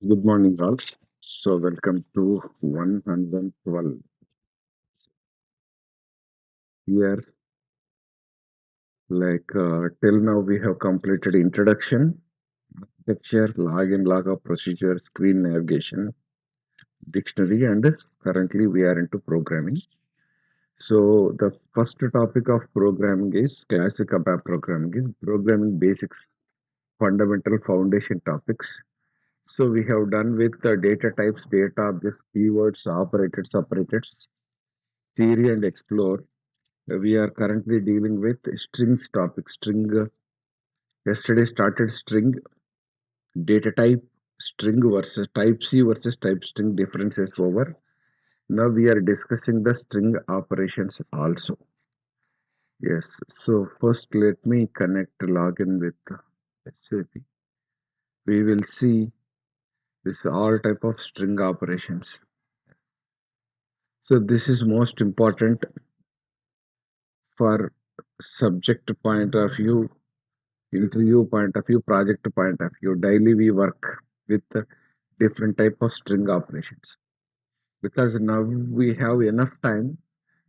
Good morning, all. So, welcome to 112. Here, till now, we have completed introduction, architecture, log in, log out procedure, screen navigation, dictionary, and currently we are into programming. So, the first topic of programming is classic ABAP programming is programming basics, fundamental foundation topics. So, we have done with the data types, data objects, keywords, operators, separators, theory, and explore. We are currently dealing with strings topic. Yesterday started string data type, string versus type C versus type string differences over. Now we are discussing the string operations also. Yes. So first let me connect login with SAP. We will see this all type of string operations. So this is most important for subject point of view, interview point of view, project point of view. Daily we work with different type of string operations because now we have enough time.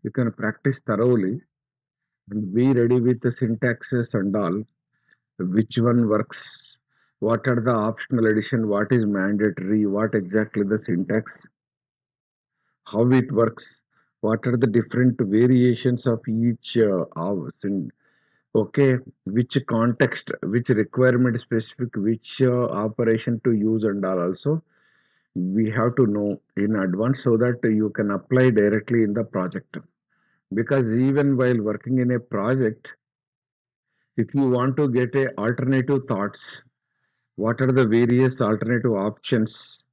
You can practice thoroughly and be ready with the syntaxes and all. Which one works? What are the optional addition? What is mandatory? What exactly the syntax? How it works? What are the different variations of each okay, which context, which requirement specific, which operation to use and all also we have to know in advance so that you can apply directly in the project. Because even while working in a project, if you want to get a alternative thoughts, what are the various alternative options?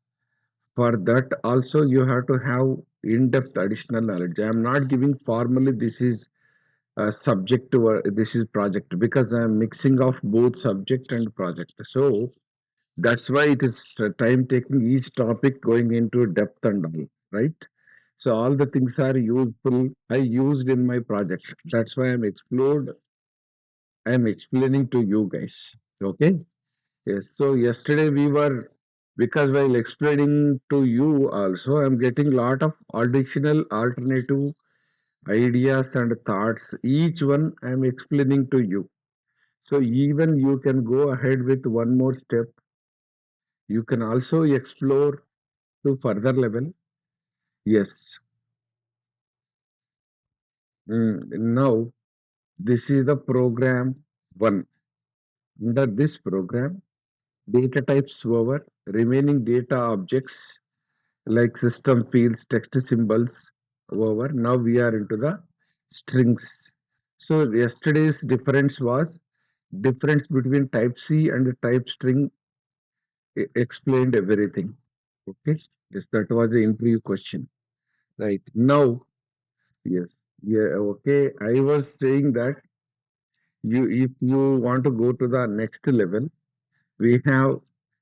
For that also you have to have in-depth additional knowledge. I am not giving formally this is subject to this is project because I am mixing of both subject and project. So that's why it is time taking each topic going into depth and all, right? So all the things are useful. I used in my project. That's why I'm explored. I'm explaining to you guys. Okay. Yes. So yesterday we were because while explaining to you also, I'm getting lot of additional alternative ideas and thoughts. Each one I'm explaining to you. So even you can go ahead with one more step. You can also explore to further level. Yes. Now this is the program one. Under this program, data types over remaining data objects like system fields, text symbols over. Now we are into the strings. So yesterday's difference was difference between type C and type string explained everything. Okay. Yes, that was the interview question. Right. Now, yes. Yeah, okay. I was saying that you if you want to go to the next level, we have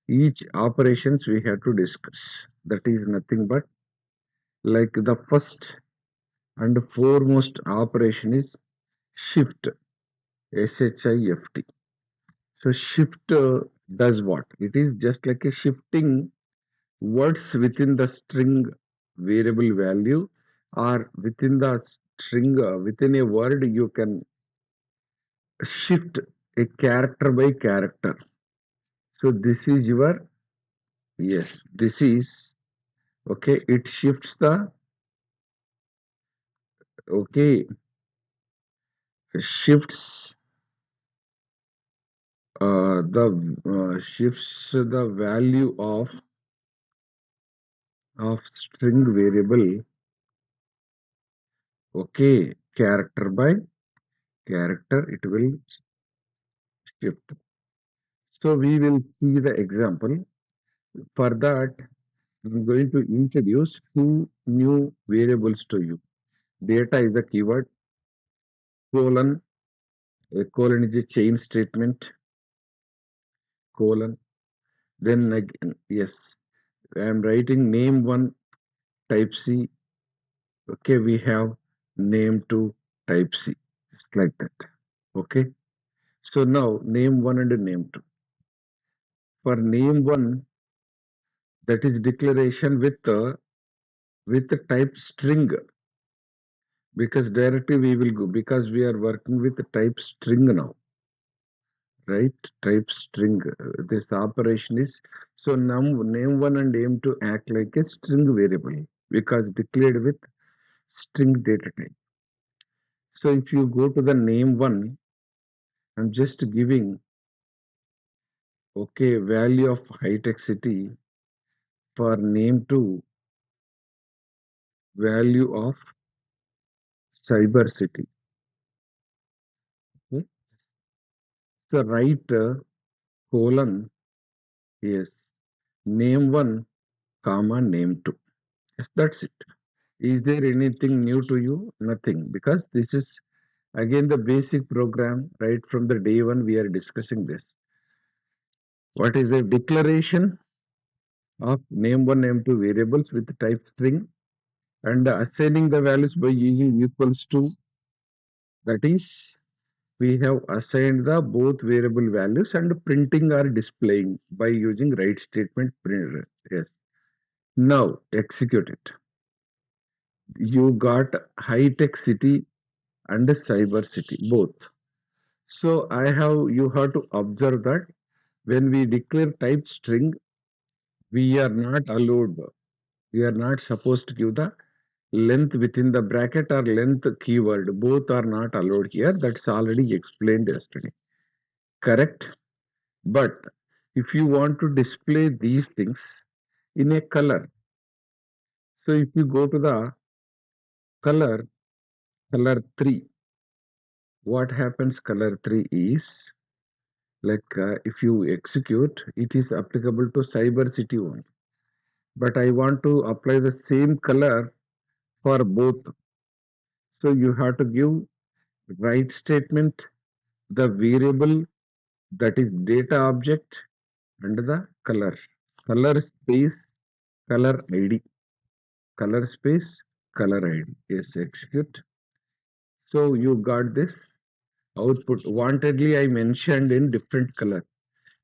each operations we have to discuss. That is nothing but like the first and foremost operation is shift, SHIFT. So shift does what? It is just like a shifting words within the string variable value or within the string within a word you can shift a character by character. So this is your yes, this is okay. It shifts the okay shifts the shifts the value of string variable okay character by character it will shift. So we will see the example. For that, I'm going to introduce two new variables to you. Data is the keyword, colon, a colon is a chain statement, colon. Then again, yes, I'm writing name one type C. Okay, we have name two type C, just like that. Okay, so now name one and name two. For name one, That is declaration with the type string, because directly we will go, because we are working with the type string now, right? Type string. This operation is, so name one and name two act like a string variable because declared with string data type. So if you go to the name one, I'm just giving okay value of high tech city, for name two value of cyber city. Okay. So write colon, yes, name one comma name two. Yes, that's it. Is there anything new to you? Nothing, because this is again the basic program. Right from the day one we are discussing this. What is the declaration of name one, name two variables with type string, and assigning the values by using equals to, that is, we have assigned the both variable values and printing or displaying by using write statement printer. Yes. Now execute it. You got high tech city and cyber city both. So you have to observe that when we declare type string, we are not allowed. We are not supposed to give the length within the bracket or length keyword. Both are not allowed here. That's already explained yesterday. Correct? But if you want to display these things in a color, so if you go to the color, color 3, what happens color 3 is, like if you execute, it is applicable to cyber city only. But I want to apply the same color for both. So you have to give write statement, the variable, that is data object, and the color. Color space, color ID. Color space, color ID. Yes, execute. So you got this output. Wantedly, I mentioned in different color.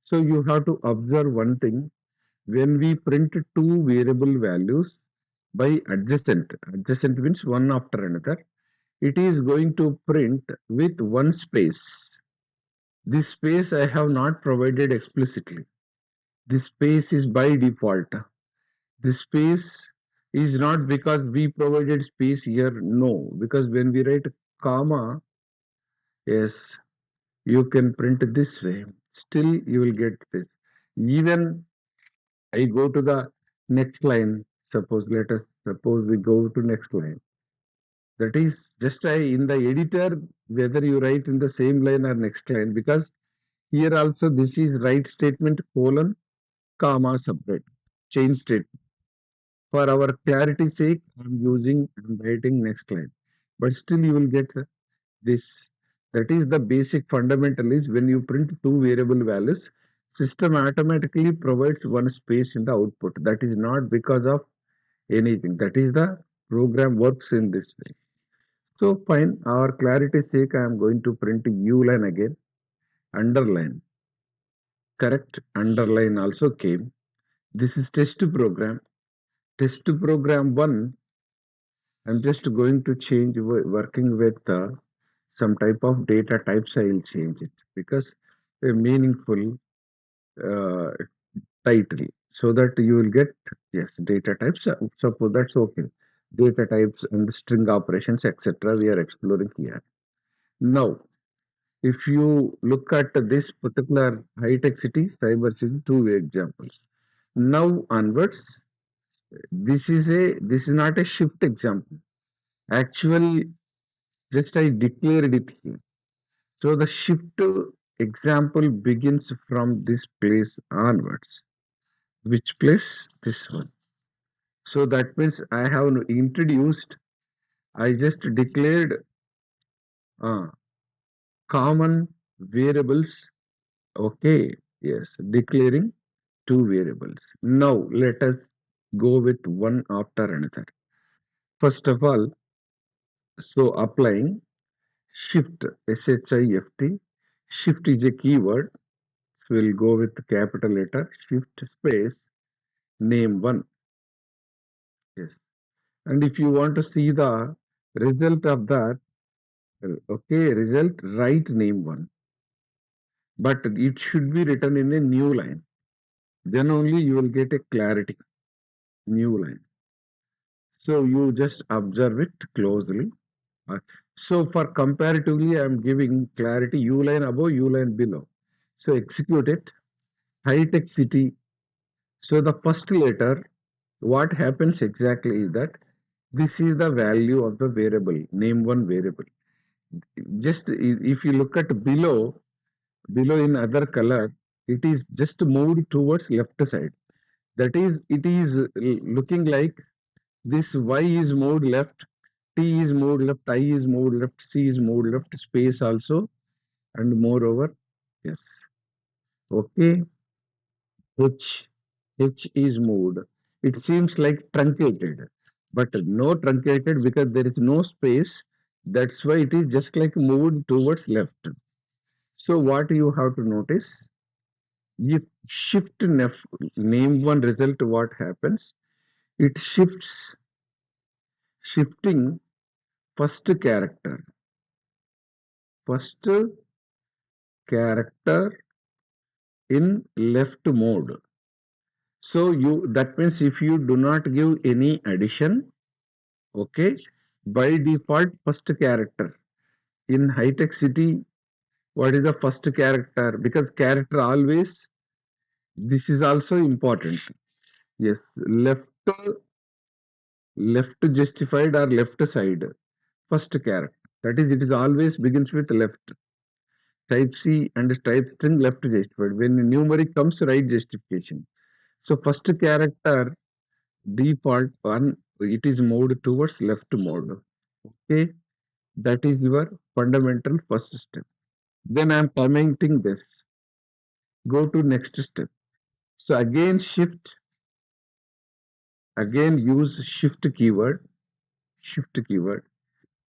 So you have to observe one thing. When we print two variable values by adjacent means one after another, it is going to print with one space. This space I have not provided explicitly. This space is by default. This space is not because we provided space here, no, because when we write comma, yes, you can print this way. Still, you will get this. Even I go to the next line. Suppose we go to next line. That is just in the editor, whether you write in the same line or next line, because here also this is write statement colon comma separate chain statement. For our clarity's sake, I'm writing next line. But still you will get this. That is the basic fundamental is when you print two variable values, system automatically provides one space in the output. That is not because of anything. That is the program works in this way. So fine, our clarity's sake, I am going to print U line again, underline. Correct, underline also came. This is test program. Test program 1, I'm just going to change working with some type of data types. I will change it because a meaningful uh, title so that you will get, yes, data types. Suppose that's okay. Data types and string operations, etc. We are exploring here. Now, if you look at this particular high tech city, cyber city, two examples. Now onwards, this is not a shift example. Actually, just I declared it here. So the shift example begins from this place onwards. Which place? This one. So that means I have introduced, I just declared uh, common variables. Okay, yes, declaring two variables. Now let us go with one after another. First of all, so applying shift, SHIFT. Shift is a keyword. So we'll go with capital letter, shift space. name 1. Yes. And if you want to see the result of that, okay, result, write name 1. But it should be written in a new line. Then only you will get a clarity, new line. So you just observe it closely. Uh, So for comparatively, I am giving clarity U line above, U line below. So execute it. High tech city. So the first letter, what happens exactly is that this is the value of the variable, name 1 variable. Just if you look at below in other color, it is just moved towards left side. That is, it is looking like this Y is moved left, T is moved left, I is moved left, C is moved left, space also, and moreover, yes. Okay, H is moved. It seems like truncated, but no truncated because there is no space. That's why it is just like moved towards left. So what you have to notice, if shift name 1 result, what happens? It shifting first character. First character in left mode. So you that means if you do not give any addition, okay, by default first character in high tech city, what is the first character? Because character always, this is also important. Yes, left justified or left side, first character. That is, it is always begins with left. Type C and type string left justified. When numeric comes, right justification. So first character default one, it is moved towards left mode. Okay, that is your fundamental first step. Then I am commenting this. Go to next step. So again use shift keyword.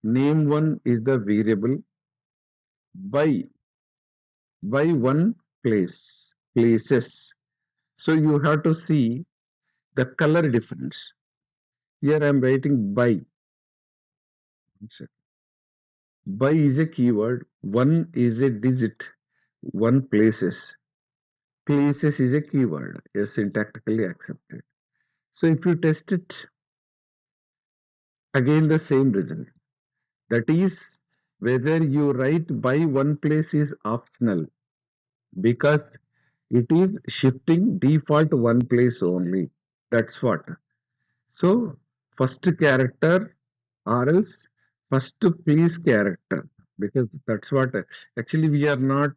Name 1 is the variable by one places. So you have to see the color difference. Here I am writing by. By is a keyword, 1 is a digit, 1 places. Places is a keyword, is syntactically accepted. So if you test it, again the same result. That is, whether you write by 1 place is optional because it is shifting default 1 place only. That's what. So first character or else first place character, because that's what actually we are not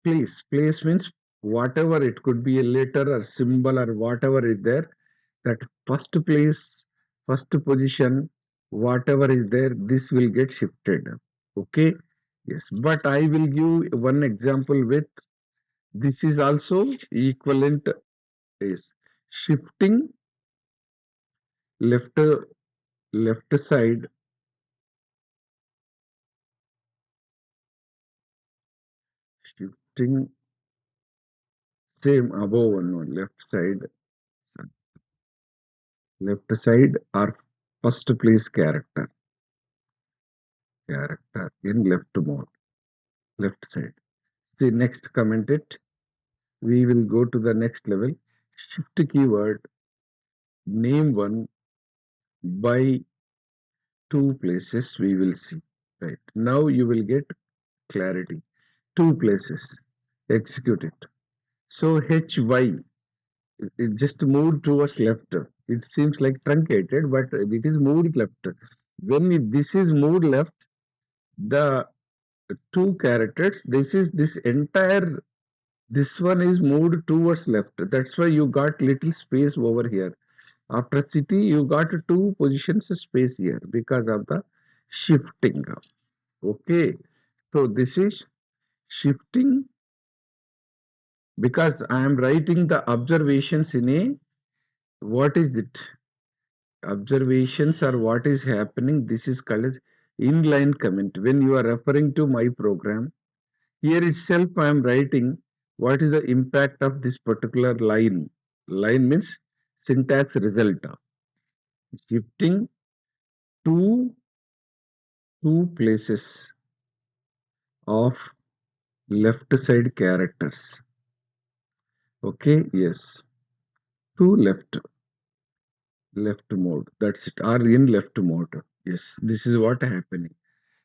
place. Place means whatever, it could be a letter or symbol or whatever is there, that first place, first position, whatever is there, this will get shifted. Okay. Yes, but I will give one example with this is also equivalent is shifting left side, shifting same above one more, left side or first place character in left mode, left side. See next comment it. We will go to the next level. Shift keyword, name 1 by 2 places. We will see. Right now you will get clarity. 2 places. Execute it. So HY, it just moved towards left. It seems like truncated, but it is moved left. When this is moved left, the two characters, this entire, this one is moved towards left. That's why you got little space over here. After city, you got 2 positions of space here because of the shifting. Okay. So this is shifting because I am writing the observations in a, what is it? Observations or what is happening, this is called as inline comment. When you are referring to my program, here itself I am writing what is the impact of this particular line. Line means syntax result. Shifting two places of left side characters. Okay, yes, to left mode. That's it. Or in left mode. Yes, this is what happening.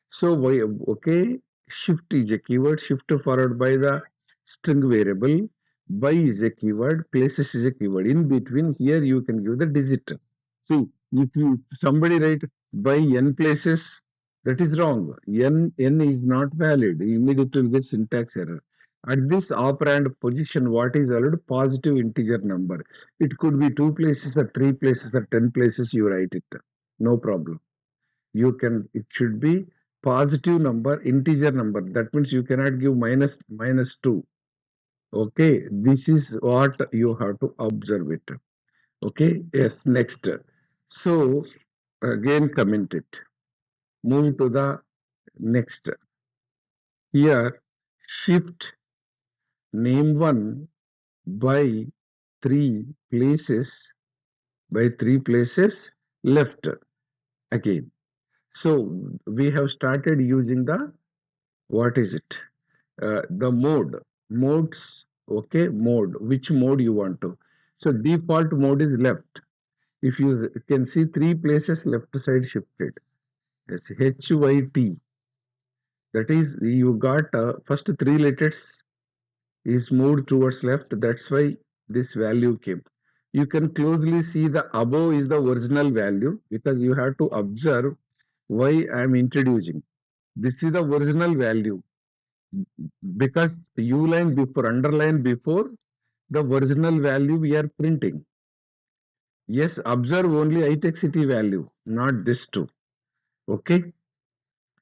So why okay, shift is a keyword, shift followed by the string variable, by is a keyword, places is a keyword. In between here you can give the digit. See, if somebody write by n places, that is wrong. N is not valid. Immediately you get syntax error. At this operand position, what is allowed? Positive integer number. It could be 2 places or 3 places or 10 places. You write it. No problem. You can, it should be positive number, integer number. That means you cannot give minus 2. Okay, this is what you have to observe it. Okay, yes, next. So again comment it. Move to the next. Here, shift name one by three places, left again. So we have started using the, what is it? The modes. Okay, mode, which mode you want to. So default mode is left. If you can see 3 places left side shifted. Yes, HYT. That is, you got first 3 letters is moved towards left. That's why this value came. You can closely see the above is the original value, because you have to observe why I am introducing. This is the original value, because U line before, underline before, the original value we are printing. Yes, observe only ITXT value, not this two. Okay,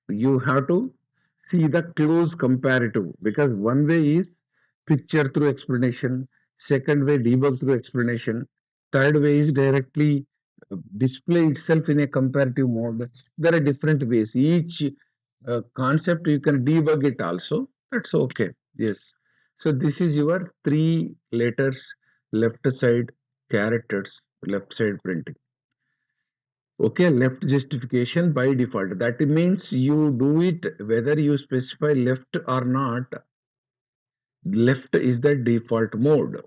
you have to see the close comparative, because one way is picture through explanation, second way debug through explanation, third way is directly display itself in a comparative mode. There are different ways. Each concept you can debug it also. That's okay. Yes. So this is your 3 letters left side characters, left side printing. Okay, left justification by default. That means you do it whether you specify left or not. Left is the default mode.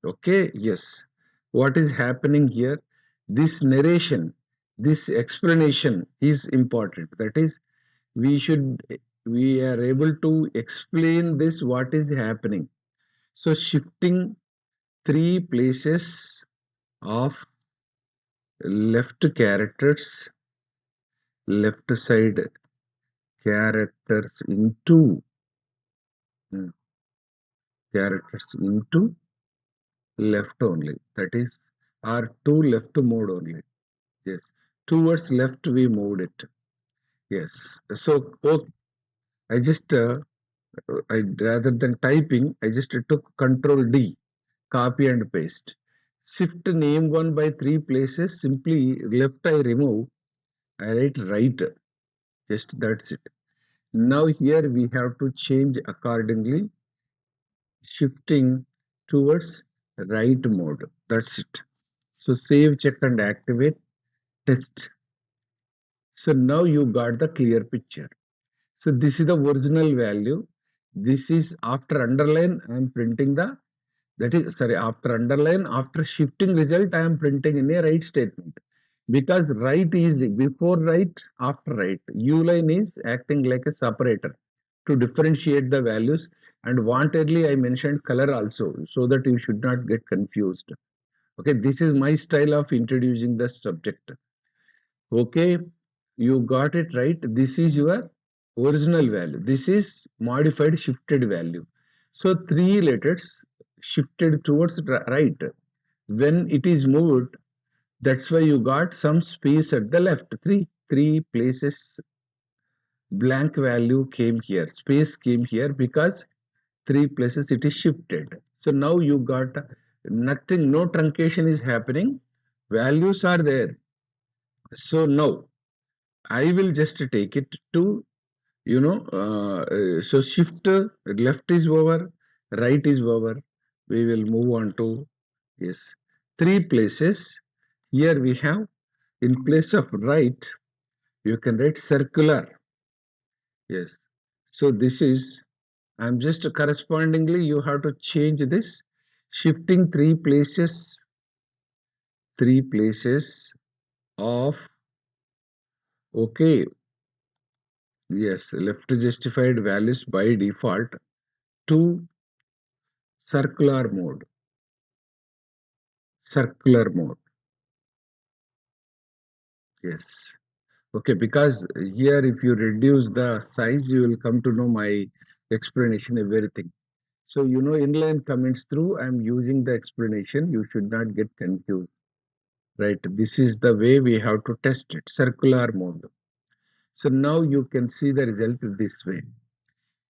Okay, yes. What is happening here? This narration, this explanation is important. That is, we are able to explain this, what is happening. So shifting 3 places of left characters, left side characters into mm, characters into left only. That is, or to left mode only. Yes, towards left we moved it. Yes. So I just I, rather than typing, I just took Control D, copy and paste. Shift name one by 3 places. Simply left I remove. I write right. Just that's it. Now here we have to change accordingly, shifting towards right mode. That's it. So save, check and activate, test. So now you got the clear picture. So this is the original value. This is after underline, I am printing the, that is, sorry, after underline, after shifting result, I am printing in a right statement. Because right is before right, after right. U line is acting like a separator to differentiate the values. And wantedly, I mentioned color also, so that you should not get confused. Okay, this is my style of introducing the subject. Okay, you got it right. This is your original value. This is modified shifted value. So 3 letters shifted towards right. When it is moved, that's why you got some space at the left. Three places blank value came here. Space came here because 3 places it is shifted. So now you got nothing, no truncation is happening. Values are there. So now I will just take it to, so shift left is over, right is over. We will move on to, yes. three places. Here we have, in place of right, you can write circular. Yes. So this is, I'm just correspondingly, you have to change this, shifting three places of, okay, yes, left justified values by default to circular mode, circular mode. Yes. Okay, because here if you reduce the size, you will come to know my explanation, everything. So, inline comments through, I'm using the explanation. You should not get confused, right? This is the way we have to test it, circular mode. So now you can see the result this way.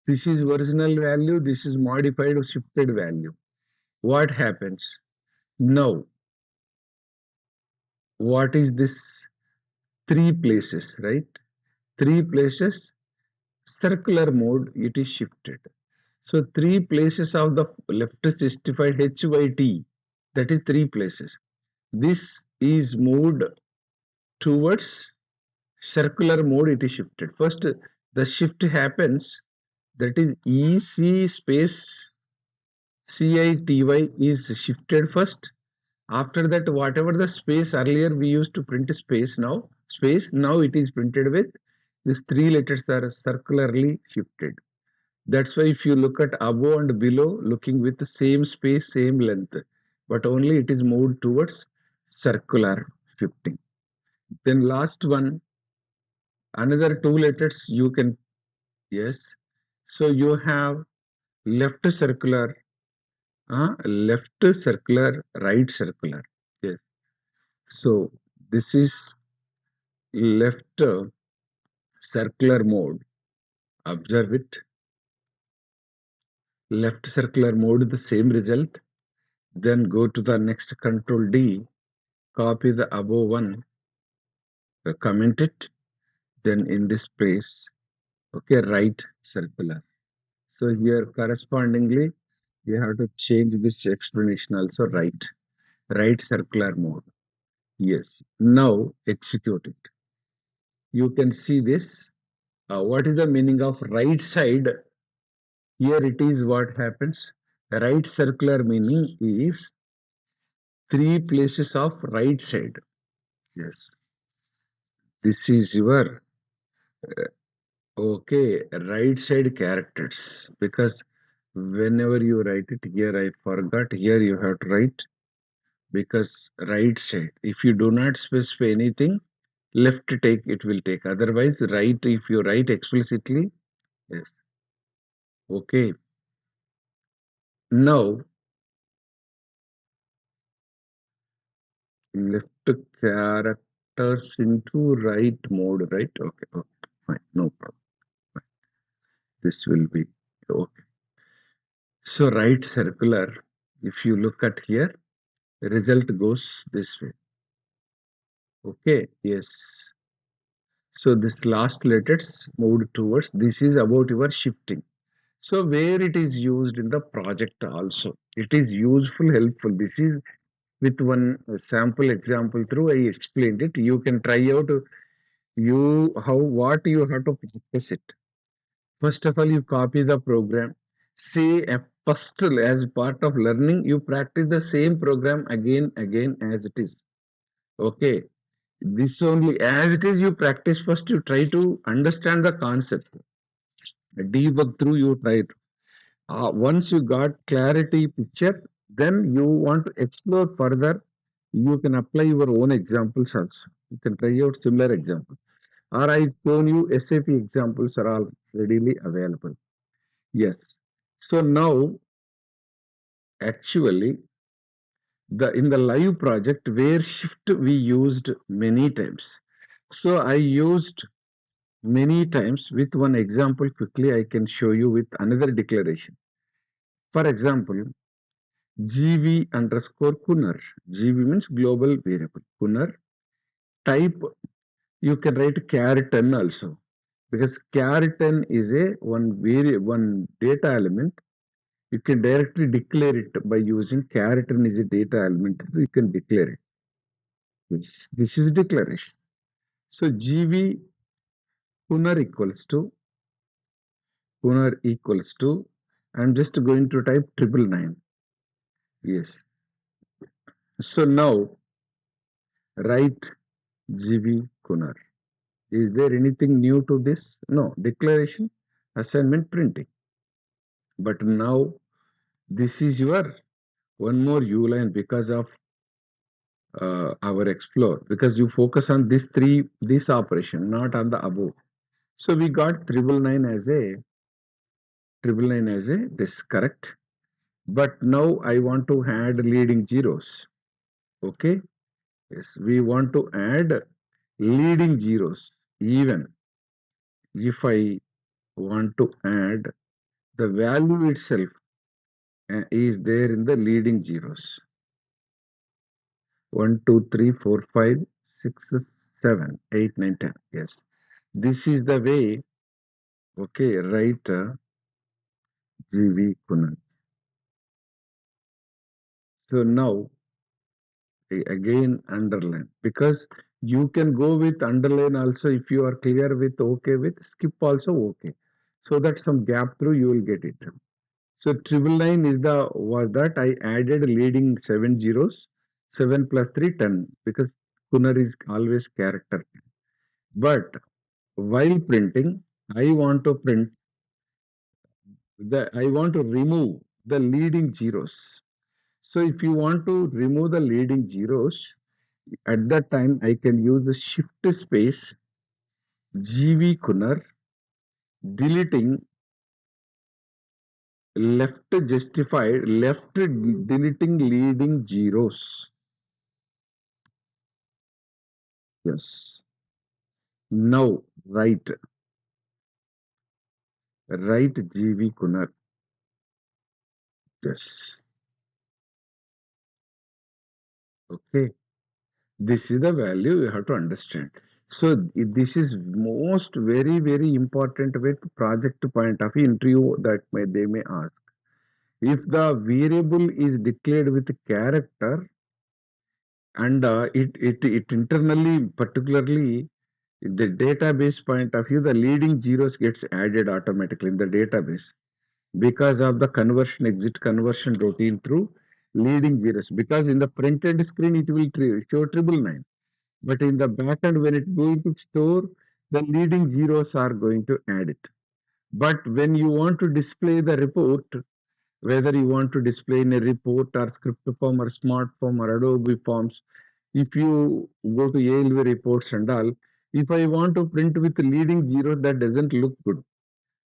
This is original value. This is modified or shifted value. What happens? Now, what is this? Three places, right? Three places, circular mode, it is shifted. So three places of the left justified HYT, that is three places. This is moved towards circular mode, it is shifted. First, the shift happens, that is EC space CITY is shifted first. After that, whatever the space earlier we used to print space, now it is printed with these three letters are circularly shifted. That's why if you look at above and below, looking with the same space, same length, but only it is moved towards circular shifting. Then last one, another two letters you can, yes. So you have left circular, right circular. Yes. So this is left circular mode. Observe it. Left circular mode, the same result. Then go to the next control D, copy the above one, comment it. Then in this place, okay, right circular. So here correspondingly, you have to change this explanation also, right circular mode. Yes. Now execute it. You can see this. What is the meaning of right side? Here it is what happens. Right circular meaning is three places of right side. Yes. This is your okay right side characters, because whenever you write it here, I forgot, here you have to write, because right side, if you do not specify anything, left take, it will take, otherwise right, if you write explicitly, yes. Okay. Now left characters into right mode, right? Okay, okay, fine, no problem. This will be okay. So right circular, if you look at here, result goes this way. Okay, yes. So this last letters moved towards, this is about your shifting. So where it is used in the project also, it is useful, helpful. This is with one sample example through I explained it. You can try out what you have to practice it. First of all, you copy the program. Say first, as part of learning, you practice the same program again as it is. Okay. This only as it is, you practice first, you try to understand the concepts. Debug through, you try it. Once you got clarity picture, then you want to explore further. You can apply your own examples also. You can try out similar examples. Or I shown you SAP examples are all readily available. Yes. So now actually the in the live project where shift we used many times. So I used many times with one example quickly I can show you with another declaration. For example, GV underscore Kunnar. GV means global variable. Kunnar type, you can write char 10 also, because char 10 is a one data element. You can directly declare it by using character is a data element. So you can declare it. This is declaration. So GV Punar equals to, I'm just going to type 999. Yes. So now write GV Kunar. Is there anything new to this? No. Declaration, assignment, printing. But now this is your one more U line because of our explore, because you focus on this operation, not on the above. So we got 999 as a this, correct. But now I want to add leading zeros. Okay. Yes, we want to add leading zeros. Even if I want to add the value itself is there in the leading zeros. 1, 2, 3, 4, 5, 6, 7, 8, 9, 10. Yes. This is the way, okay, write GV Kunal. So now, again, underline. Because you can go with underline also if you are clear with okay with, skip also okay. So that some gap through you will get it. So 999 is the was that I added leading 7 zeros, 7 plus 3, 10, because Kunar is always character. But while printing, I want to print I want to remove the leading zeros. So if you want to remove the leading zeros, at that time I can use the shift space GV Kunar, deleting left deleting leading zeros. Yes. Now write GV Kunar. Yes. Okay. This is the value you have to understand. So this is most very important with project point of interview that they may ask. If the variable is declared with character and it internally, particularly the database point of view, the leading zeros gets added automatically in the database because of the exit conversion routine through leading zeros. Because in the front end screen it will show 999. But in the back end, when it's going to store, the leading zeros are going to add it. But when you want to display the report, whether you want to display in a report or script form or smart form or Adobe forms, if you go to ALV reports and all, if I want to print with leading zero, that doesn't look good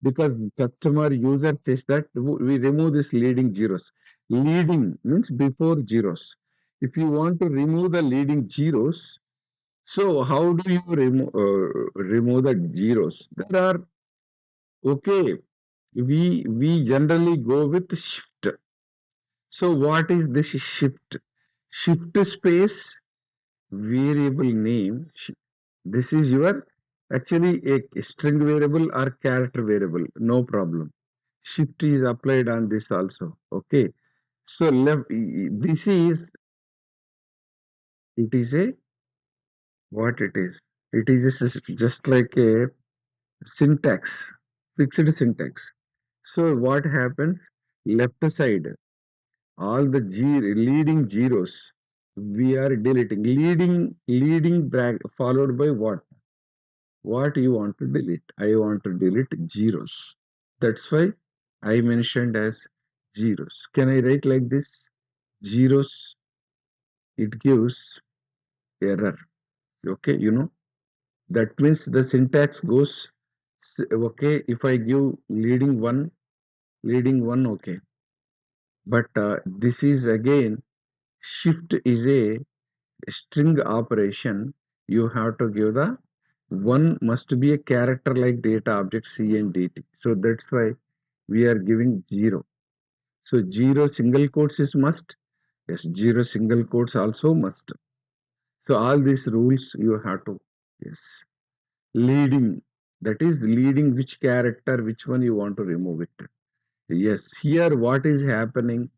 because customer user says that we remove this leading zeros. Leading means before zeros. If you want to remove the leading zeros, so how do you remove the zeros? There are okay. We generally go with shift. So what is this shift? Shift space variable name. This is your actually a string variable or character variable. No problem. Shift is applied on this also. Okay. So left. This is it is a what it is. It is just like a syntax, fixed syntax. So what happens? Left side, all the leading zeros, we are deleting. Leading brag followed by what? What you want to delete? I want to delete zeros. That's why I mentioned as zeros. Can I write like this? Zeros, it gives error. Okay, that means the syntax goes okay. If I give leading one, okay. But this is again, shift is a string operation. You have to give the one must be a character like data object C and DT. So that's why we are giving zero. So zero single quotes is must. Yes, zero single quotes also must. So all these rules you have to, yes. Leading, that is leading which character, which one you want to remove it. Yes, here what is happening?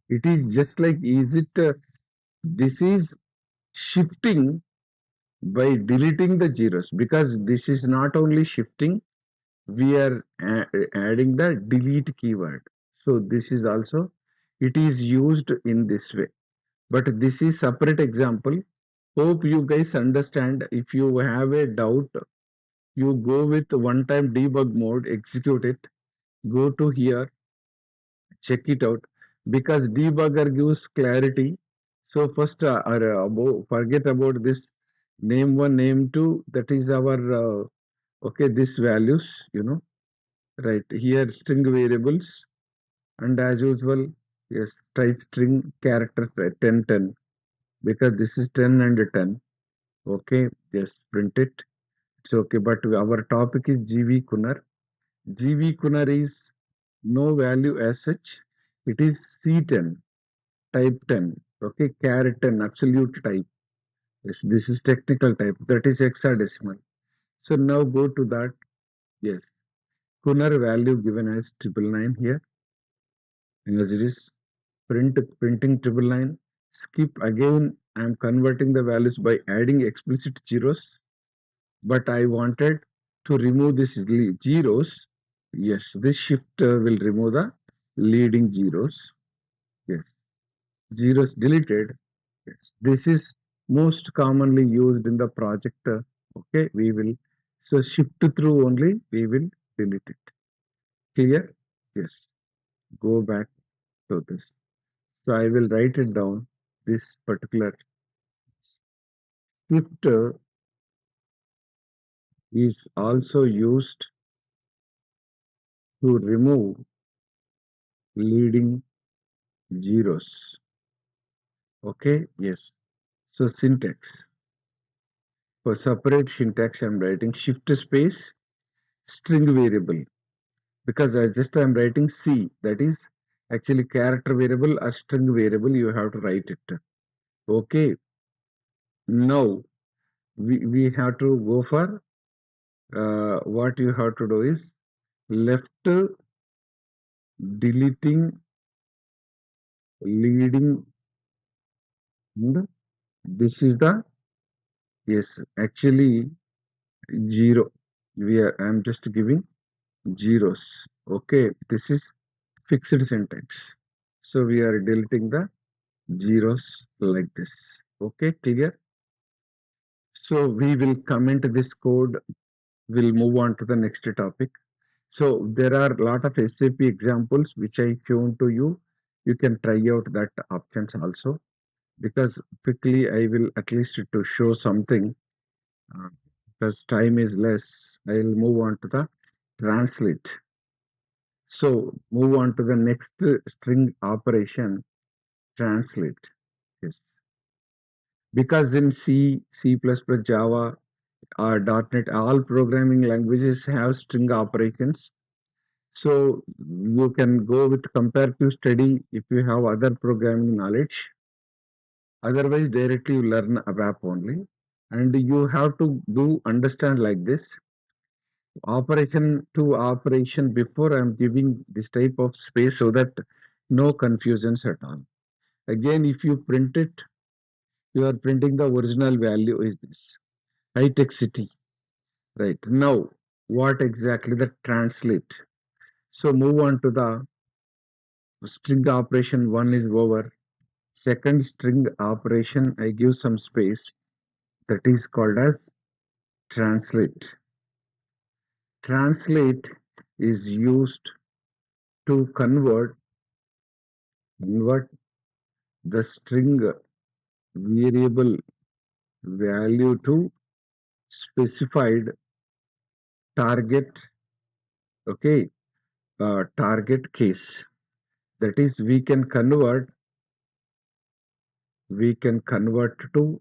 It is just like, is it, this is shifting by deleting the zeros, because this is not only shifting, we are adding the delete keyword. So this is also, it is used in this way. But this is separate example. Hope you guys understand. If you have a doubt, you go with one time debug mode, execute it, go to here, check it out, because debugger gives clarity. So first, forget about this name one, name two. That is our okay. This values, right here, string variables, and as usual, yes, type string character 10 10, because this is 10 and 10. Okay, just print it. It's okay. But our topic is GV Kunar. GV Kunar is no value as such. It is C10, type 10. Okay, char 10, absolute type. Yes, this is technical type. That is hexadecimal. So now go to that. Yes, Kunar value given as 999 here. As it is printing 999. Skip again. I am converting the values by adding explicit zeros. But I wanted to remove this zeros. Yes, this shift will remove the leading zeros. Yes, zeros deleted. Yes, this is most commonly used in the project. Okay, we will, so shift through only, we will delete it. Clear? Yes, go back to this. So I will write it down. This particular shift is also used to remove leading zeros. Okay, yes. So syntax. For separate syntax, I'm writing shift space string variable, because I just I'm writing C, that is actually character variable or string variable. You have to write it. Okay. Now we have to go for what you have to do is left deleting leading. And this is the, yes, actually zero. I'm just giving zeros. Okay, this is fixed syntax. So we are deleting the zeros like this. Okay, clear? So we will comment this code. We'll move on to the next topic. So there are a lot of SAP examples which I shown to you. You can try out that options also, because quickly I will at least to show something, uh, because time is less. I'll move on to the translate. So move on to the next string operation, translate. Yes. Because in C, C++, Java, or .NET, all programming languages have string operations. So you can go with comparative study if you have other programming knowledge. Otherwise, directly you learn ABAP only. And you have to do understand like this. Operation to operation, before I'm giving this type of space so that no confusions at all. Again, if you print it, you are printing the original value is this. High-tech city. Right. Now, what exactly the translate? So move on to the string operation. One is over. Second string operation, I give some space. That is called as translate. Translate is used to convert the string variable value to specified target, okay, target case. That is, we can convert to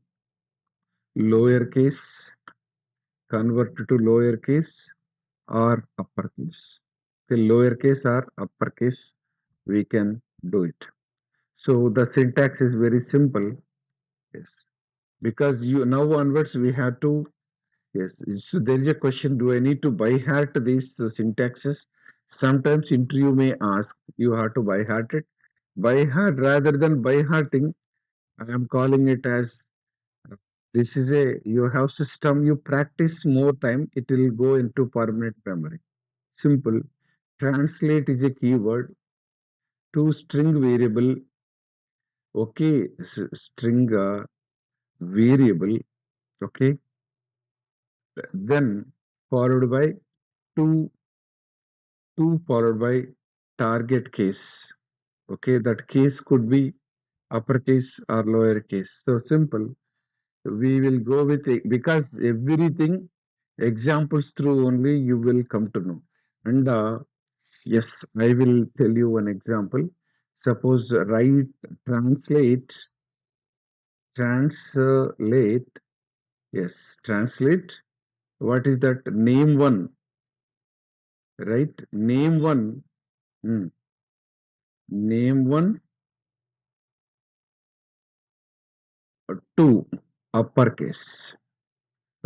lowercase, convert to lowercase or uppercase. Okay, lowercase or uppercase, we can do it. So the syntax is very simple. Yes, because you now onwards we have to, yes. So there is a question: do I need to by heart these syntaxes? Sometimes interview may ask, you have to by heart it. By heart rather than by hearting, I am calling it as this is a you have system, you practice more time, it will go into permanent memory. Simple. Translate is a keyword to string variable. Okay, string variable. Okay, then followed by two, two followed by target case. Okay, that case could be uppercase or lowercase. So simple. We will go with it because everything examples through only you will come to know. And yes, I will tell you one example. Suppose write, translate, translate, yes, translate. What is that? Name one, right? Name one, hmm, name one, two, uppercase.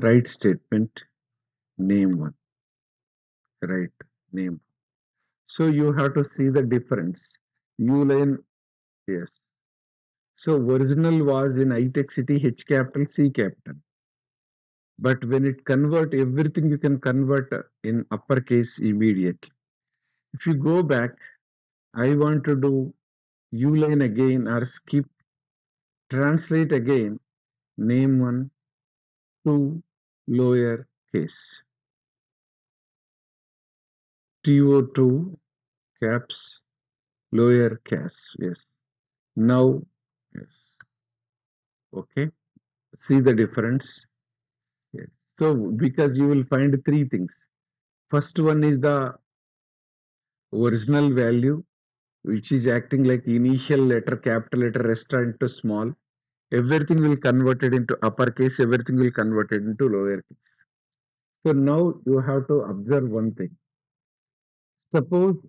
Right statement, name one, right? Name. So you have to see the difference. U line, yes. So original was in high-tech city, H capital, C capital. But when it convert, everything you can convert in uppercase immediately. If you go back, I want to do U line again or skip, translate again, name one, two, lower case. TO2, caps, lower case. Yes. Now, yes. Okay. See the difference. Yes. So, because you will find three things. First one is the original value, which is acting like initial letter, capital letter, restaurant to small. Everything will converted into uppercase, everything will converted into lowercase. So now you have to observe one thing. Suppose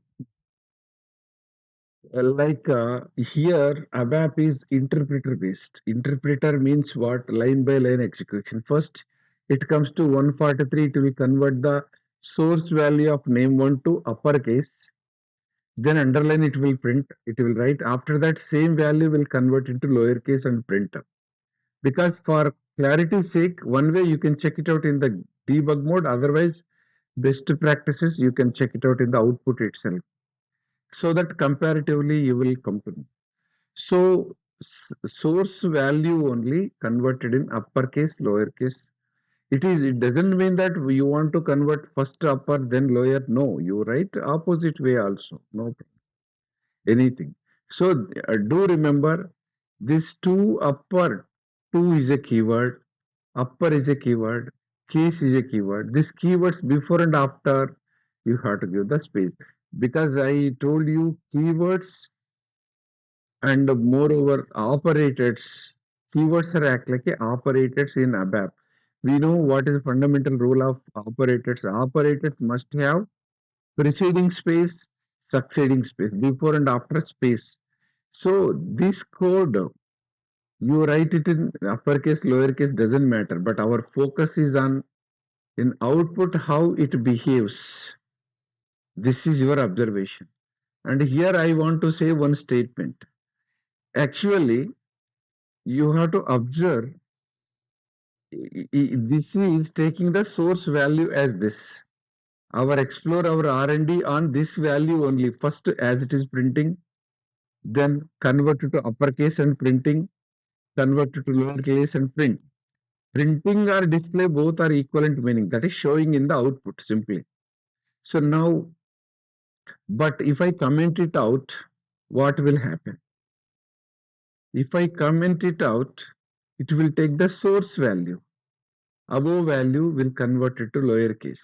here ABAP is interpreter based. Interpreter means what? Line by line execution. First, it comes to 143, it will convert the source value of name one to uppercase. Then underline it will print, it will write. After that, same value will convert into lowercase and print. Because for clarity's sake, one way you can check it out in the debug mode. Otherwise, best practices you can check it out in the output itself. So that comparatively you will come to know. So source value only converted in uppercase, lowercase. It doesn't mean that you want to convert first upper then lower. No, you write opposite way also. No anything. So do remember this two upper, two is a keyword, upper is a keyword, case is a keyword. These keywords before and after you have to give the space. Because I told you keywords and moreover operators, keywords are act like a operators in ABAP. We know what is the fundamental rule of operators. Operators must have preceding space, succeeding space, before and after space. So this code, you write it in uppercase, lowercase, doesn't matter. But our focus is on in output how it behaves. This is your observation. And here I want to say one statement. Actually, you have to observe this is taking the source value as this. Our explore our R&D on this value only. First, as it is printing, then convert it to uppercase and printing, convert it to lowercase and print. Printing or display both are equivalent meaning. That is showing in the output simply. So now, but if I comment it out, what will happen? If I comment it out, it will take the source value. Above value will convert it to lowercase.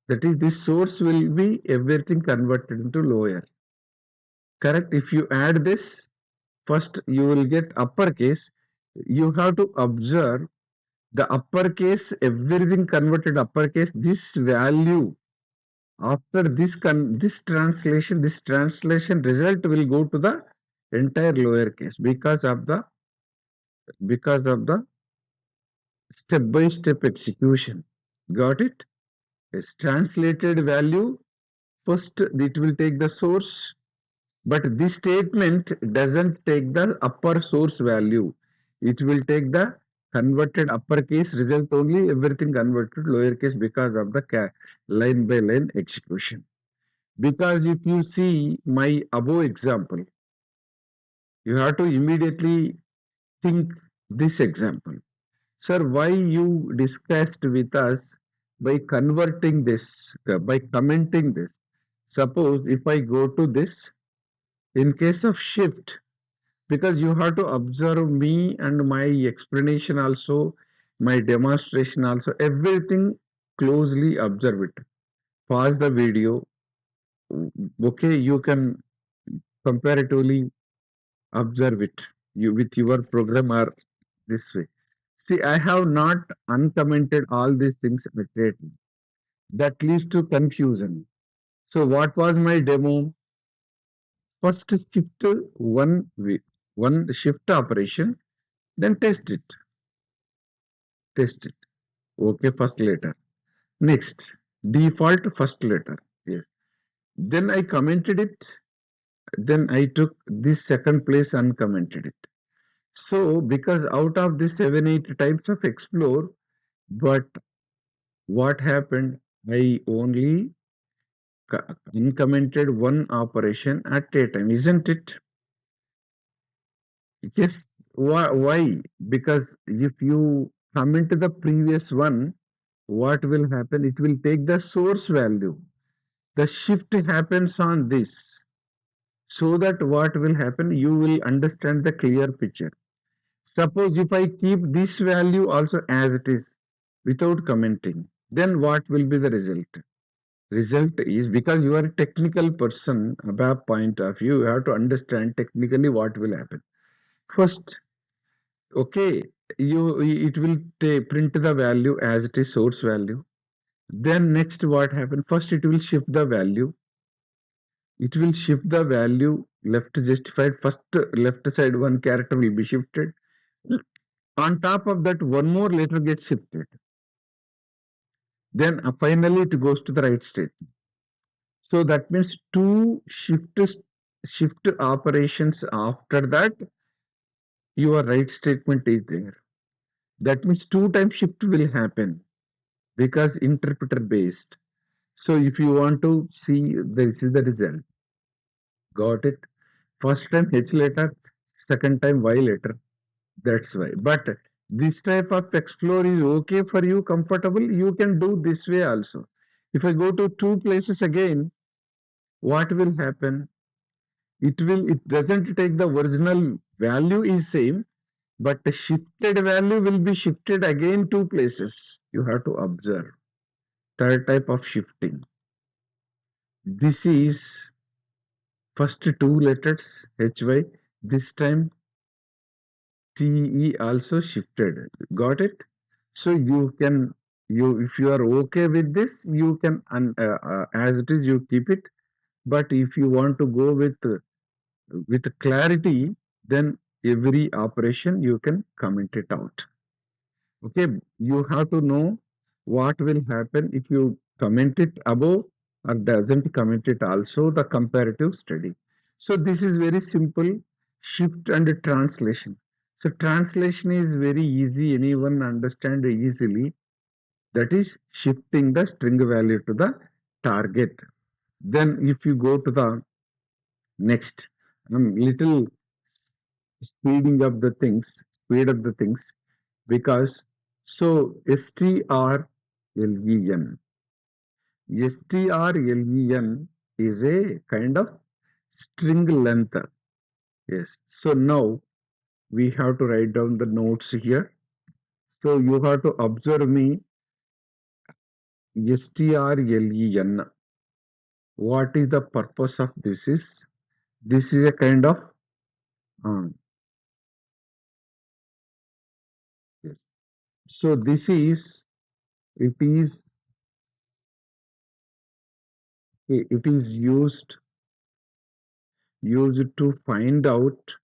That is, this source will be everything converted into lower. Correct? If you add this, first you will get uppercase. You have to observe the uppercase, everything converted uppercase, this value after this translation result will go to the entire lowercase because of the step by step execution. Got it? Yes, translated value First, it will take the source, but this statement doesn't take the upper source value. It will take the converted uppercase result only, everything converted lowercase because of the line by line execution. Because if you see my above example, you have to immediately think this example. Sir, why you discussed with us by converting this, by commenting this? Suppose if I go to this, in case of shift, because you have to observe me and my explanation also, my demonstration also, everything closely observe it. Pause the video. Okay, you can comparatively observe it you with your program or this way. See, I have not uncommented all these things accurately. That leads to confusion. So what was my demo? First shift one shift operation, then test it. Okay, first letter. Next, default first letter. Yes. Then I commented it. Then I took this second place and commented it. So because out of the 7, 8 types of explore, but what happened? I only uncommented one operation at a time, isn't it? Yes. Why? Because if you comment the previous one, what will happen? It will take the source value. The shift happens on this. So that what will happen? You will understand the clear picture. Suppose if I keep this value also as it is without commenting, then what will be the result? Result is because you are a technical person, above point of view, you have to understand technically what will happen. First, okay, it will print the value as it is source value. Then next what happen? First it will shift the value. It will shift the value left justified. First left side one character will be shifted. On top of that, one more letter gets shifted. Then finally it goes to the right state. So that means two shift operations after that, your right statement is there. That means two times shift will happen because interpreter based. So if you want to see, this is the result. Got it? First time H letter, second time Y letter. That's why. But this type of explore is okay for you, comfortable. You can do this way also. If I go to two places again, what will happen? It doesn't take the original value is same, but the shifted value will be shifted again two places. You have to observe. Third type of shifting. This is first two letters HY. This time TE also shifted. Got it? So you can you if you are okay with this, you can as it is you keep it. But if you want to go with clarity, then every operation you can comment it out. Okay, you have to know what will happen if you comment it above or doesn't comment it also, the comparative study. So this is very simple shift and translation. So translation is very easy, anyone understand easily. That is shifting the string value to the target. Then if you go to the next, I'm little speeding up the things, speed up the things because so STRLEN. STRLEN is a kind of string length. Yes. So now we have to write down the notes here. So you have to observe me STRLEN. What is the purpose of this is a kind of um, yes. So this is it is it is used to find out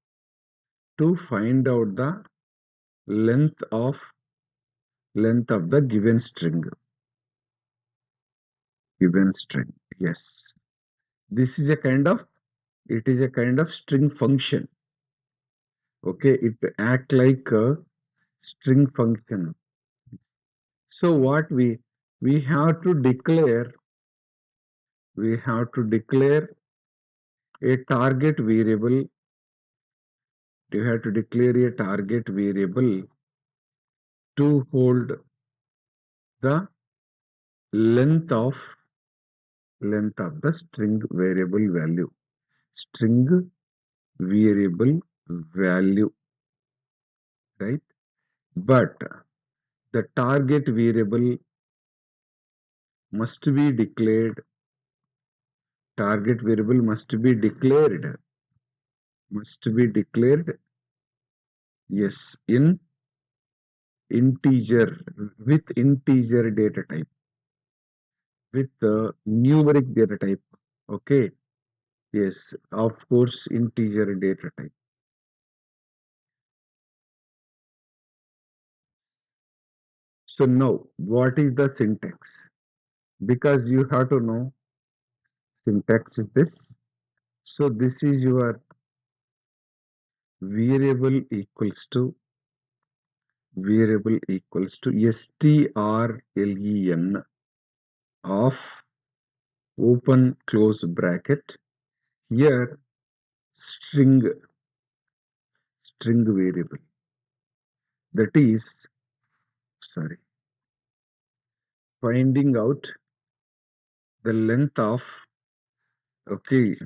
the length of the given string. Yes. This is a kind of, it is a kind of string function. Okay, it act like a string function. So what we have to declare, we have to declare a target variable. You have to declare a target variable to hold the length of the string variable value. String variable value, right? But the target variable must be declared. Target variable must be declared, yes, in integer, with integer data type, with numeric data type. Okay, yes, of course, integer data type. So now, what is the syntax? Because you have to know syntax is this. So this is your variable equals to strlen of open close bracket. Here string variable, that is, sorry, finding out the length of, okay,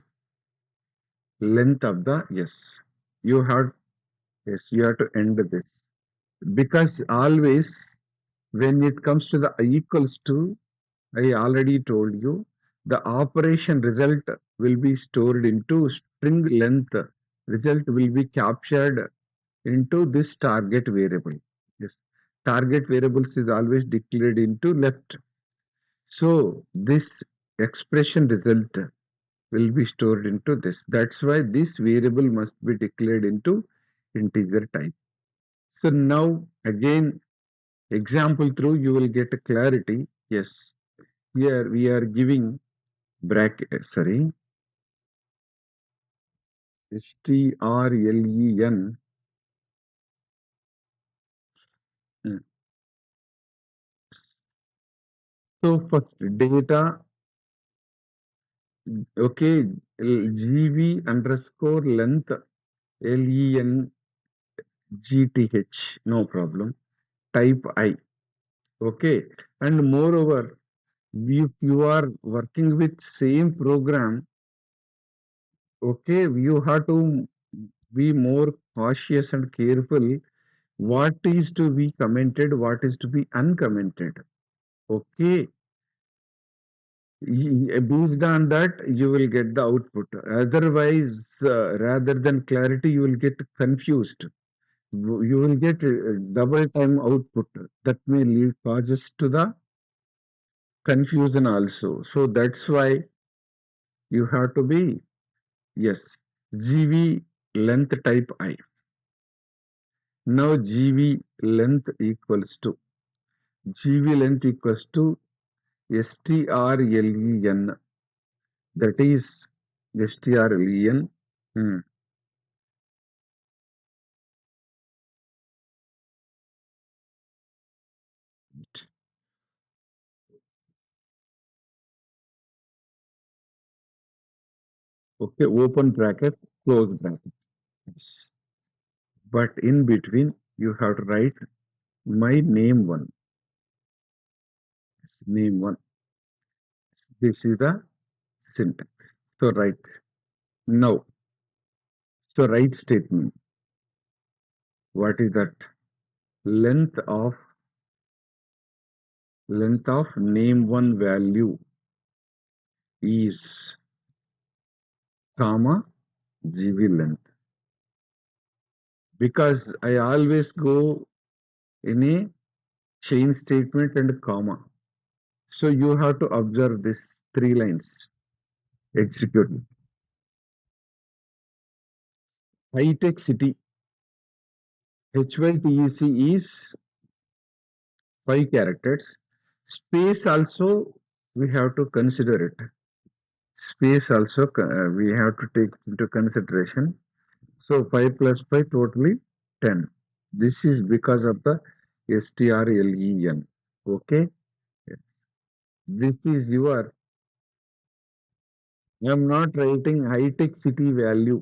length of the, yes, you have, yes, you have to end this, because always when it comes to the equals to, I already told you, the operation result will be stored into string length. Result will be captured into this target variable. Yes, target variables is always declared into left. So this expression result will be stored into this. That's why this variable must be declared into integer type. So now again, example through you will get a clarity. Yes, here we are giving bracket, sorry, strlen. mm, So for data, okay, gv underscore length length, no problem. Type I, okay, and moreover, if you are working with same program, okay, you have to be more cautious and careful. What is to be commented, what is to be uncommented. Okay, based on that, you will get the output. Otherwise, rather than clarity, you will get confused. You will get double time output. That may lead causes to the confusion also. So that's why you have to be, yes, GV length type I. Now GV length equals to strlen, that is strlen. Hmm. Okay, open bracket, close bracket. Yes. But in between, you have to write my name one. Yes, name one. This is the syntax. So write now. So write statement. What is that? Length of name one value is comma GV length. Because I always go in a chain statement and comma. So you have to observe this 3 lines. Execute. High tech city. HYTEC is 5 characters. Space also we have to consider it. Space also we have to take into consideration. So 5 plus 5 totally 10. This is because of the STRLEN. Okay. This is your, I am not writing high-tech city value.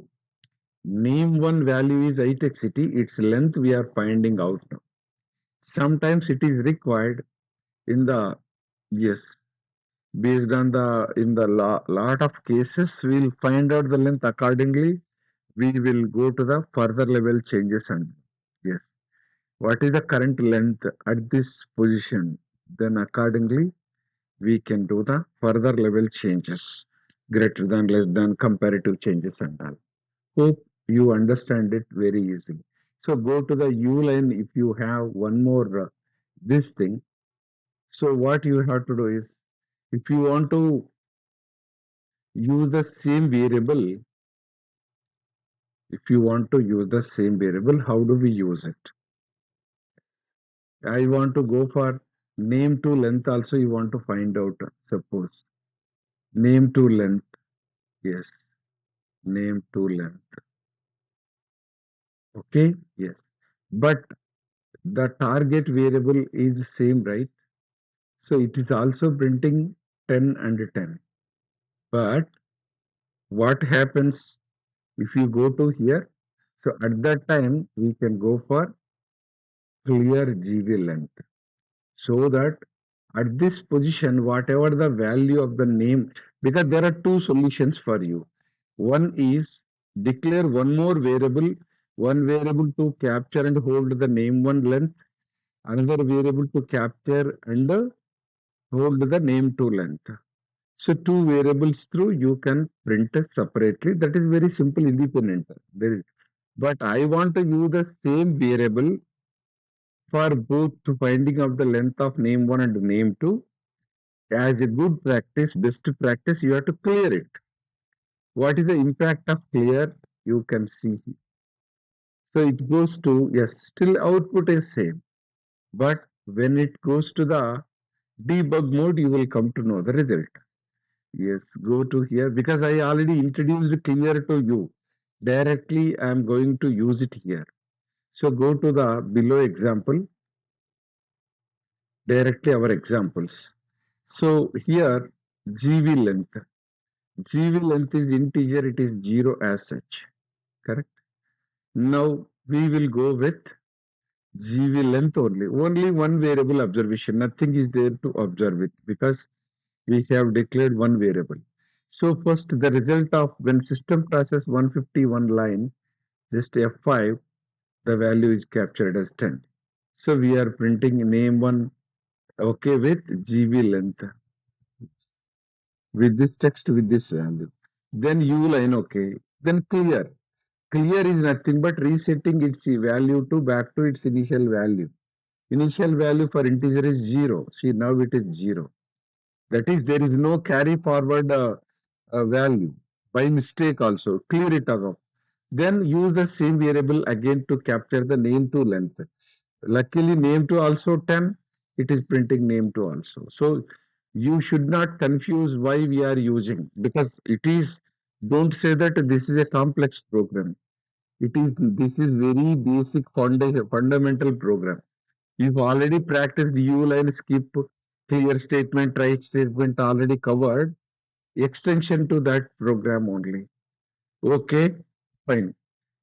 Name one value is high-tech city. Its length we are finding out now. Sometimes it is required in the, yes, based on the, in the lot of cases, we'll find out the length accordingly. We will go to the further level changes and yes. What is the current length at this position? Then accordingly, we can do the further level changes, greater than, less than, comparative changes and all. Hope you understand it very easily. So go to the U line if you have one more this thing. So what you have to do is, if you want to use the same variable, if you want to use the same variable, how do we use it? I want to go for name to length also you want to find out, suppose. Name to length. Yes. Name to length. Okay. Yes. But the target variable is same, right? So it is also printing 10 and 10. But what happens if you go to here? So at that time, we can go for clear GB length. So that at this position, whatever the value of the name, because there are two solutions for you. One is declare one more variable, one variable to capture and hold the name one length, another variable to capture and hold the name two length. So two variables through you can print it separately. That is very simple, independent. There is, but I want to use the same variable for both to finding out the length of name one and name two. As a good practice, best practice, you have to clear it. What is the impact of clear? You can see. So it goes to, yes, still output is same. But when it goes to the debug mode, you will come to know the result. Yes, go to here because I already introduced clear to you. Directly, I am going to use it here. So go to the below example, directly our examples. So here, GV length. GV length is integer, it is 0 as such. Correct? Now we will go with GV length only. Only one variable observation. Nothing is there to observe it because we have declared one variable. So first the result of when system process 151 line, just F5, the value is captured as 10. So we are printing name one, okay, with GV length, with this text, with this value. Then U line, okay. Then clear. Clear is nothing but resetting its value to back to its initial value. Initial value for integer is 0. See, now it is 0. That is, there is no carry forward value. By mistake also, clear it out. Then use the same variable again to capture the name to length. Luckily, name to also 10. It is printing name to also. So you should not confuse why we are using, because it is, don't say that this is a complex program. It is, this is very basic foundation, fundamental program. You've already practiced U line, skip, clear statement, right statement already covered. Extension to that program only. Okay, fine.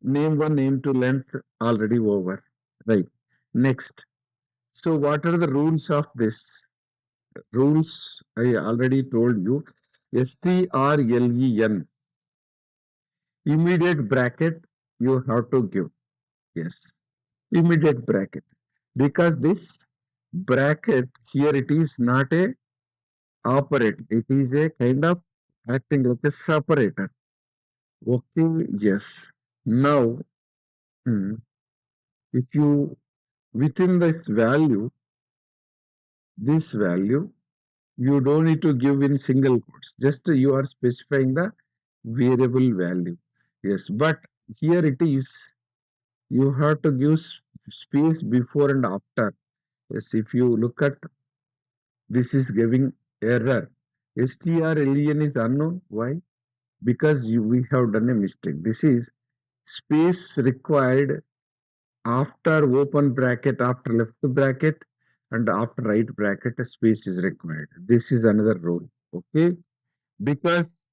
Name one, name two, length already over. Right. Next. So what are the rules of this? Rules I already told you. STRLEN, immediate bracket you have to give. Yes, immediate bracket. Because this bracket here, it is not a operator. It is a kind of acting like a separator. Okay, yes. Now, hmm, if you within this value, you don't need to give in single quotes. Just you are specifying the variable value. Yes, but here it is. You have to give space before and after. Yes, if you look at this is giving error. STRLEN is unknown. Why? Because we have done a mistake. This is space required after open bracket, after left bracket, and after right bracket, a space is required. This is another rule. Okay, because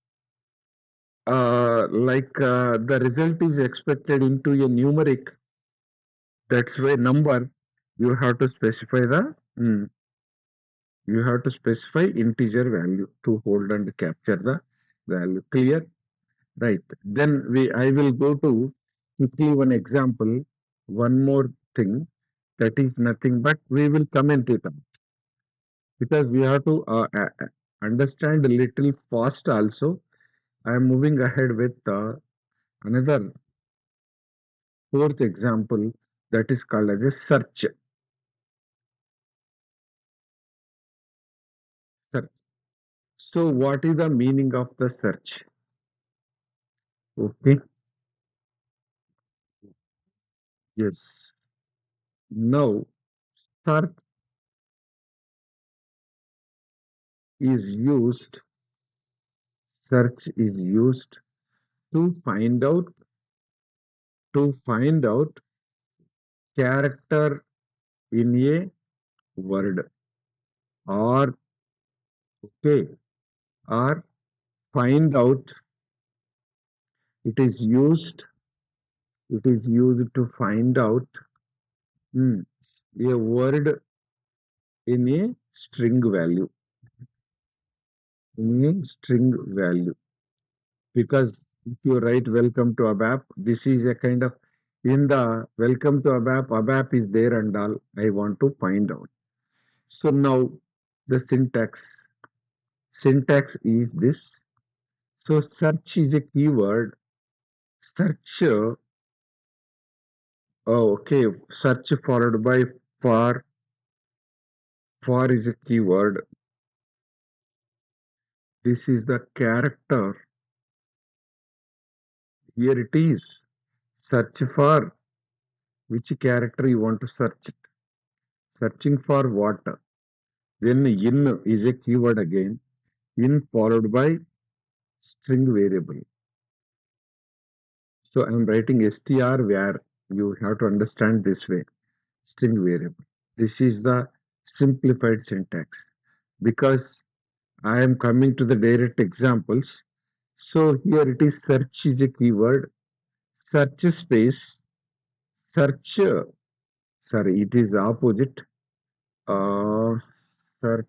the result is expected into a numeric. That's why number you have to specify you have to specify integer value to hold and capture the value. Clear? Right. Then I will go to quickly one example, one more thing that is nothing but we will comment it out because we have to understand a little fast also. I am moving ahead with another fourth example that is called as a search. Search. So what is the meaning of the search? Okay. Yes. Now search is used. Search is used to find out character in a word or okay or find out it is used to find out hmm, a word in a string value because if you write welcome to ABAP, this is a kind of in the welcome to ABAP is there and all I want to find out. So now the syntax is this. So search is a keyword. Search, okay, search followed by for. For is a keyword. This is the character. Here it is. Search for which character you want to search it. Searching for what? Then in is a keyword again. In followed by string variable. So I am writing str where you have to understand this way. String variable. This is the simplified syntax because I am coming to the direct examples. So here it is search is a keyword, search space, search, sorry, it is opposite, search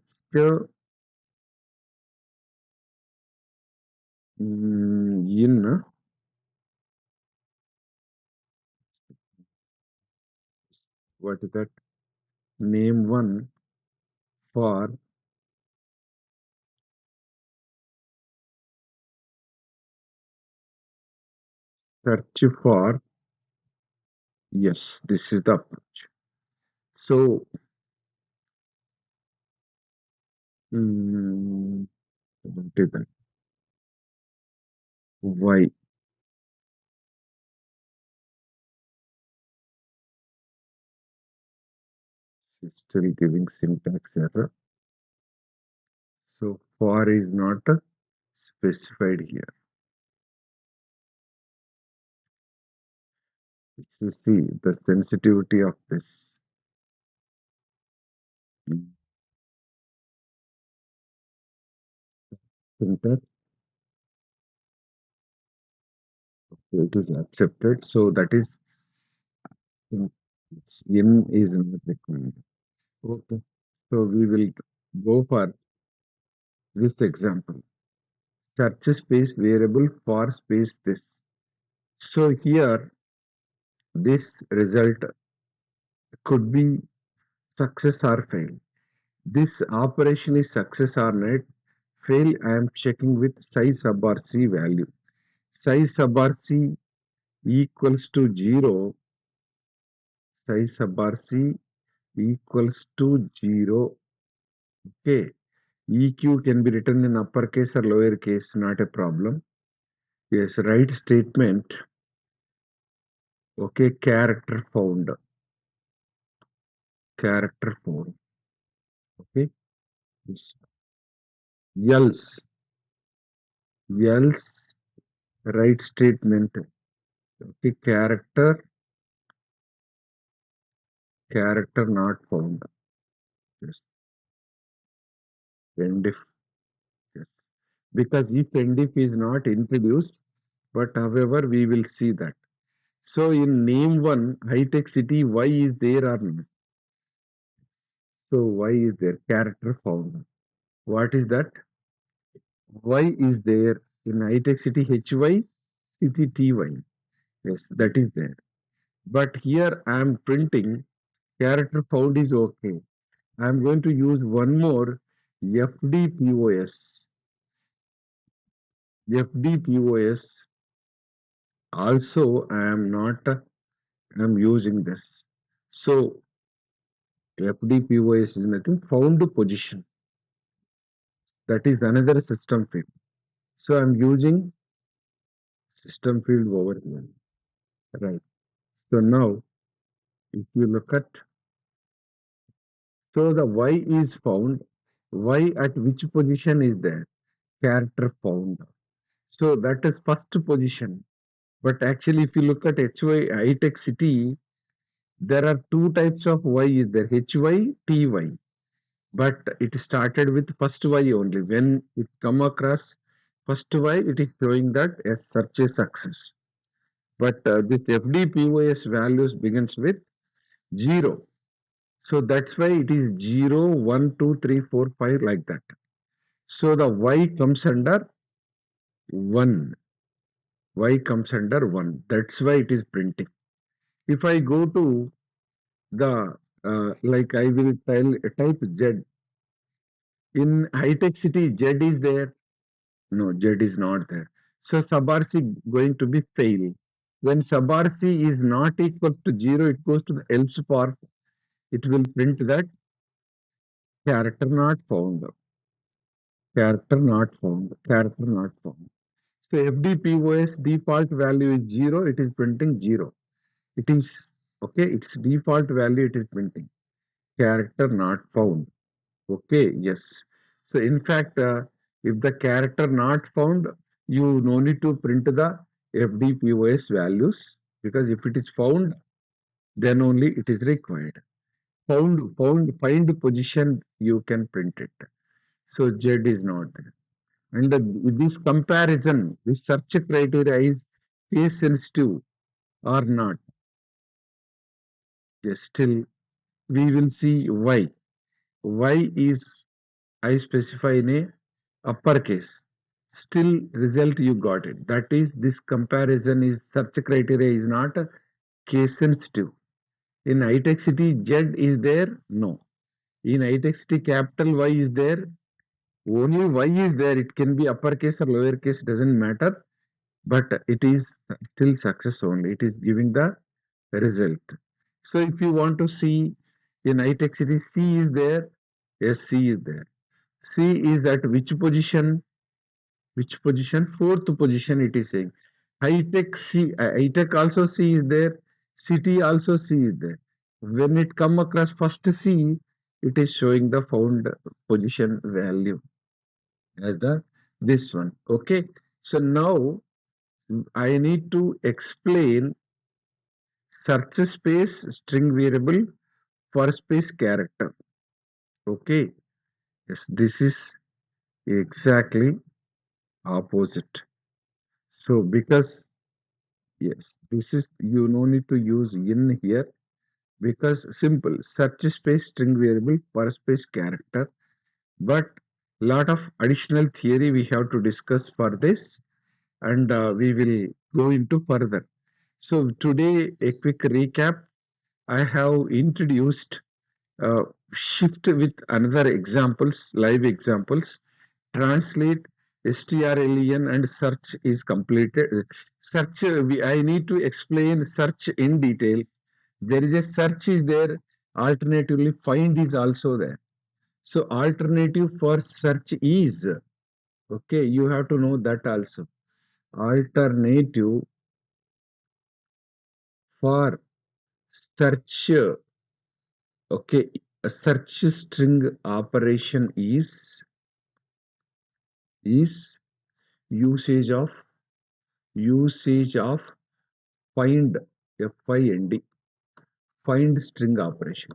in, what is that, name one for search for, yes, this is the approach. So, what is that? Why? It's still giving syntax error. So for is not specified here. You see the sensitivity of this syntax. It is accepted. So that is in, in is not required. Okay. So we will go for this example. Search space variable for space this. So here this result could be success or fail. This operation is success or not. Fail, I am checking with size sub or C value. Size sub or C equals to 0. Size sub or C equals to 0. Okay. EQ can be written in uppercase or lowercase, not a problem. Yes, right statement. Okay, character found. Character found. Okay. Yes. else, else, right statement. Okay, character not found. Yes, end if, yes. Because if end if is not introduced, but however, we will see that. So in name one, high tech city, why is there or not? So why is there character found? What is that? Why is there in high tech city HY, city TY? Yes, that is there. But here I am printing character found is okay. I am going to use one more FDPOS. FDPOS also I am not I am using this. So FDPOS is nothing found position. That is another system field. So I'm using system field over here. Right. So now if you look at, so the Y is found, Y at which position is there? Character found. So that is first position. But actually, if you look at HY high tech city, there are two types of Y is there, HY, TY. But it started with first Y only. When it come across first Y, it is showing that a search is success. But this FDPOS values begins with 0. So that's why it is 0, 1, 2, 3, 4, 5 like that. So the Y comes under 1. Y comes under 1. That's why it is printing. If I go to the, like I will type Z. In high-tech city, Z is there. No, Z is not there. So sub-RC going to be fail. When sub-RC is not equals to 0, it goes to the else part. It will print that character not found. Character not found. Character not found. So FDPOS default value is 0. It is printing 0. It is okay. Its default value it is printing. Character not found. Okay. Yes. So in fact, if the character not found, you no need to print the FDPOS values, because if it is found, then only it is required. Find position, you can print it. So Z is not there. And this comparison, this search criteria is case sensitive or not. Yes, still we will see why. Why is I specify in a uppercase. Still result you got it. That is, this comparison is search criteria is not case sensitive. In high-tech city, Z is there? No. In high-tech city, capital Y is there? Only Y is there. It can be uppercase or lowercase, doesn't matter. But it is still success only. It is giving the result. So if you want to see in high-tech city, C is there? Yes, C is there. C is at which position? Which position? Fourth position it is saying. High-tech C, high-tech also C is there. City also C is there. When it come across first C, it is showing the found position value as the this one. Okay. So now I need to explain search space string variable for space character. Okay. Yes, this is exactly opposite. So because yes, this is you no need to use in here, because simple search space string variable for space character, but lot of additional theory we have to discuss for this, and we will go into further. So today a quick recap. I have introduced uh, shift with another examples, live examples, translate, STRLEN, and search is completed. Search, I need to explain search in detail. There is a search is there, alternatively find is also there. So alternative for search is, okay, you have to know that also. Alternative for search, okay, a search string operation is is usage of usage of find find find string operation,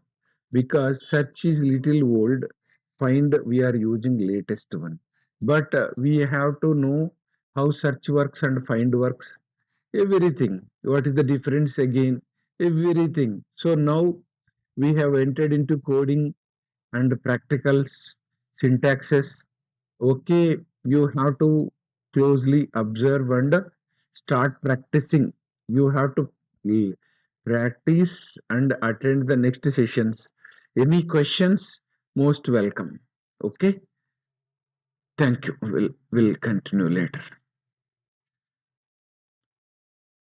because search is little old, find we are using latest one, but we have to know how search works and find works, everything. What is the difference again? Everything. So now we have entered into coding and practicals, syntaxes. Okay, you have to closely observe and start practicing. You have to eh, practice and attend the next sessions. Any questions? Most welcome. Okay, thank you. We'll continue later.